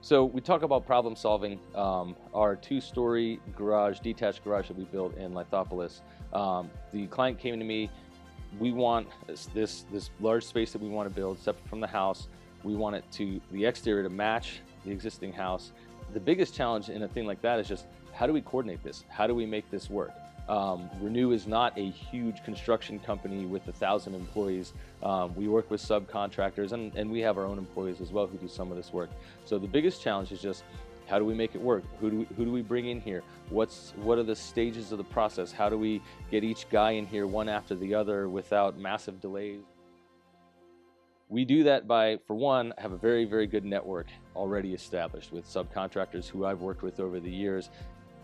So we talk about problem solving. Our two-story garage, detached garage that we built in Lithopolis. The client came to me. We want this large space that we want to build separate from the house. We want it to the exterior to match the existing house. The biggest challenge in a thing like that is just how do we coordinate this? How do we make this work? Renew is not a huge construction company with 1,000 employees. We work with subcontractors and we have our own employees as well who do some of this work. So the biggest challenge is just how do we make it work? Who do we bring in here? What are the stages of the process? How do we get each guy in here one after the other without massive delays? We do that by, for one, have a very, very good network already established with subcontractors who I've worked with over the years,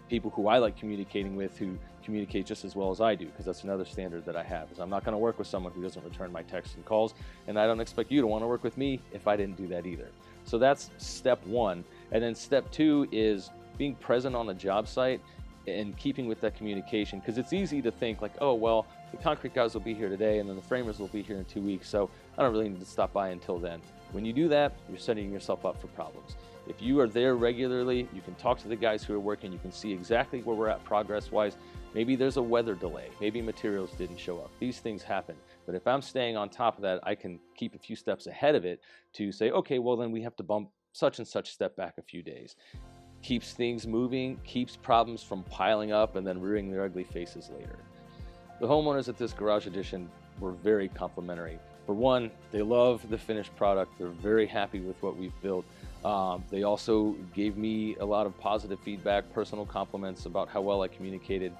people who I like communicating with who communicate just as well as I do, because that's another standard that I have is I'm not going to work with someone who doesn't return my texts and calls, and I don't expect you to want to work with me if I didn't do that either. So that's step one. And then step two is being present on the job site and keeping with that communication, because it's easy to think like, oh, well, the concrete guys will be here today and then the framers will be here in 2 weeks, so I don't really need to stop by until then. When you do that, you're setting yourself up for problems. If you are there regularly, you can talk to the guys who are working, you can see exactly where we're at progress-wise. Maybe there's a weather delay, maybe materials didn't show up. These things happen. But if I'm staying on top of that, I can keep a few steps ahead of it to say, okay, well then we have to bump such and such step back a few days. Keeps things moving, keeps problems from piling up and then rearing their ugly faces later. The homeowners at this garage addition were very complimentary. For one, they love the finished product. They're very happy with what we've built. They also gave me a lot of positive feedback, personal compliments about how well I communicated.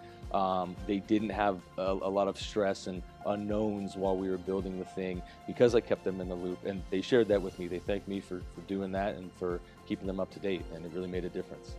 They didn't have a lot of stress and unknowns while we were building the thing because I kept them in the loop, and they shared that with me. They thanked me for doing that and for keeping them up to date, and it really made a difference.